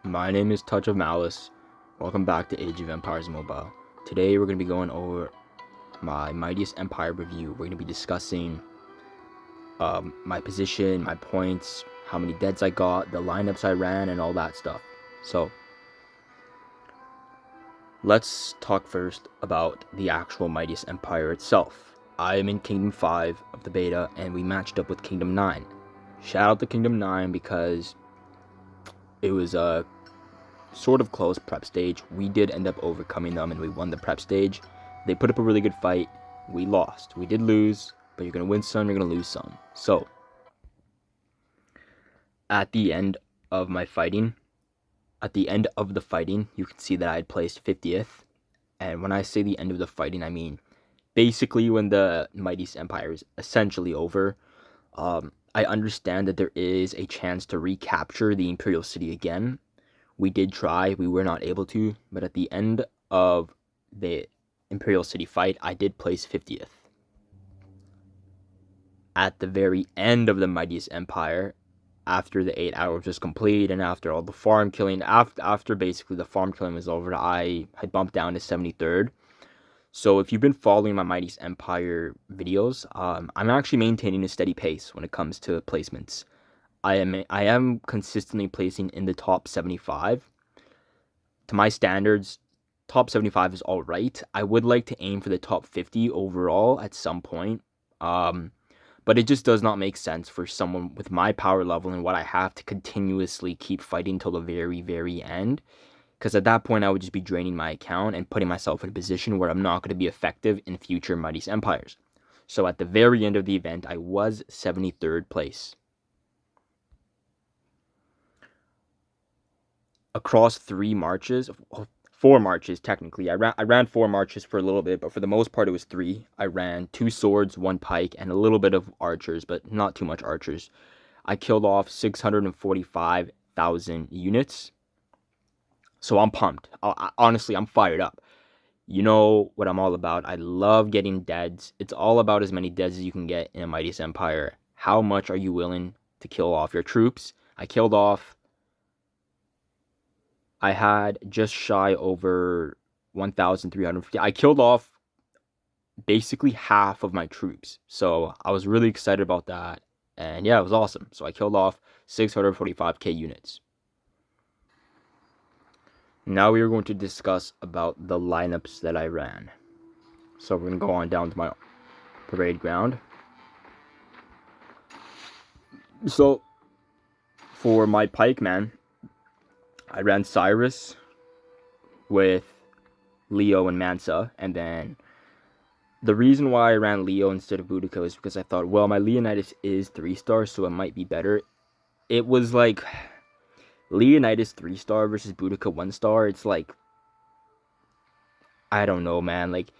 My name is Touch of Malice. Welcome back to Age of Empires Mobile. Today we're going to be going over my Mightiest Empire review. We're going to be discussing my position, my points, how many deads I got, the lineups I ran, and all that stuff. So, let's talk first about the actual Mightiest Empire itself. I am in Kingdom 5 of the beta, and we matched up with Kingdom 9. Shout out to Kingdom 9 because it was a sort of close prep stage. We did end up overcoming them and we won the prep stage. They put up a really good fight. We lost. We did lose, but you're going to win some, you're going to lose some. So, at the end of the fighting, you can see that I had placed 50th. And when I say the end of the fighting, I mean basically when the Mightiest Empire is essentially over. I understand that there is a chance to recapture the Imperial City again. We did try, we were not able to, but at the end of the Imperial City fight, I did place 50th. At the very end of the Mightiest Empire, after the 8 hours was complete and after all the farm killing, after basically the farm killing was over, I had bumped down to 73rd. So if you've been following my Mightiest Empire videos, I'm actually maintaining a steady pace when it comes to placements. I am consistently placing in the top 75. To my standards, top 75 is all right. I would like to aim for the top 50 overall at some point. But it just does not make sense for someone with my power level and what I have to continuously keep fighting till the very, very end. Because at that point, I would just be draining my account and putting myself in a position where I'm not going to be effective in future Mightiest Empires. So at the very end of the event, I was 73rd place. Across 4 marches technically. I ran 4 marches for a little bit, but for the most part it was 3. I ran 2 swords, 1 pike, and a little bit of archers, but not too much archers. I killed off 645,000 units. So I'm pumped. Honestly, I'm fired up. You know what I'm all about. I love getting deads. It's all about as many deads as you can get in a Mightiest Empire. How much are you willing to kill off your troops? I had just shy over 1,350. I killed off basically half of my troops. So I was really excited about that. And yeah, it was awesome. So I killed off 645k units. Now we are going to discuss about the lineups that I ran. So we're going to go on down to my parade ground. So for my pikeman, I ran Cyrus with Leo and Mansa, and then the reason why I ran Leo instead of Boudica is because I thought, well, my Leonidas is 3-star, so it might be better. It was like Leonidas 3-star versus Boudica 1-star. It's like, I don't know, man. Like,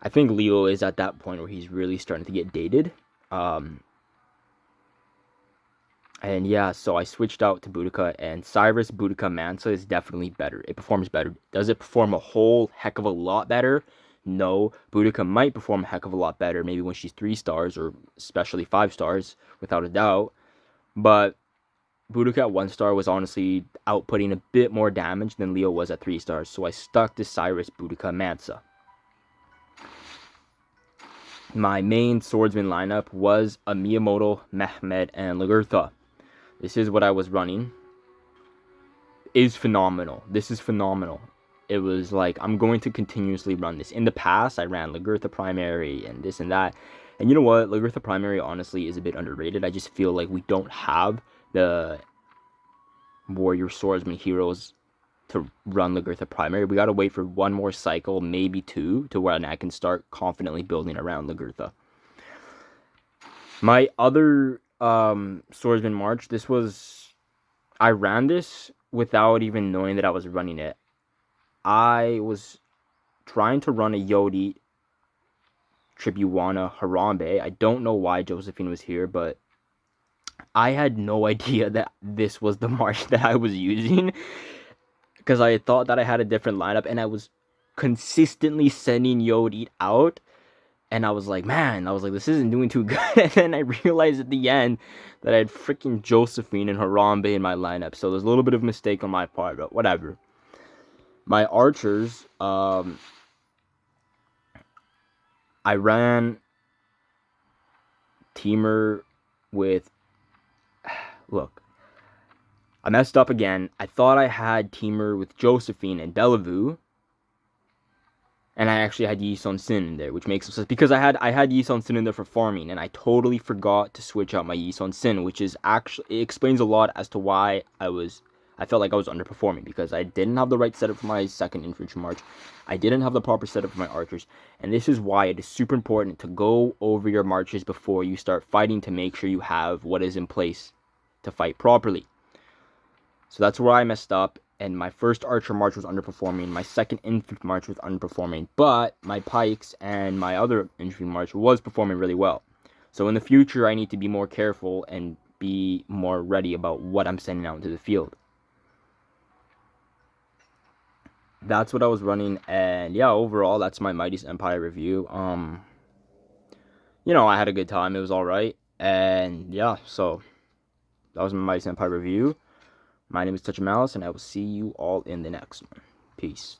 I think Leo is at that point where he's really starting to get dated. And yeah, so I switched out to Boudica, and Cyrus, Boudica, Mansa is definitely better. It performs better. Does it perform a whole heck of a lot better? No. Boudica might perform a heck of a lot better, maybe when she's 3 stars, or especially 5 stars, without a doubt. But Boudica at 1 star was honestly outputting a bit more damage than Leo was at 3 stars, so I stuck to Cyrus, Boudica, Mansa. My main swordsman lineup was a Miyamoto, Mehmed, and Lagertha. This is what I was running. Is phenomenal. This is phenomenal. It was like, I'm going to continuously run this. In the past, I ran Lagertha Primary and this and that. And you know what? Lagertha Primary, honestly, is a bit underrated. I just feel like we don't have the warrior swordsman heroes to run Lagertha Primary. We gotta wait for 1 more cycle, maybe 2, to where I can start confidently building around Lagertha. My other swordsman march, I ran this without even knowing that I was running it. I was trying to run a Yodi Tribuana Harambe. I don't know why Josephine was here, but I had no idea that this was the march that I was using, because I thought that I had a different lineup, and I was consistently sending Yodi out And I was like, man, this isn't doing too good. And then I realized at the end that I had freaking Josephine and Harambe in my lineup. So there's a little bit of a mistake on my part, but whatever. My archers, I ran Teamer with. Look, I messed up again. I thought I had Teamer with Josephine and Bellevue. And I actually had Yi Sun Sin in there, which makes sense because I had Yi Sun Sin in there for farming, and I totally forgot to switch out my Yi Sun Sin, which is actually, it explains a lot as to why I felt like I was underperforming, because I didn't have the right setup for my second infantry march, I didn't have the proper setup for my archers, and this is why it is super important to go over your marches before you start fighting to make sure you have what is in place to fight properly. So that's where I messed up, and my first archer march was underperforming, my second infantry march was underperforming, but my pikes and my other infantry march was performing really well. So in the future, I need to be more careful and be more ready about what I'm sending out into the field. That's what I was running, and yeah, overall, that's my Mightiest Empire review. I had a good time, it was alright, and yeah, so that was my Mightiest Empire review. My name is Touch of Malice, and I will see you all in the next one. Peace.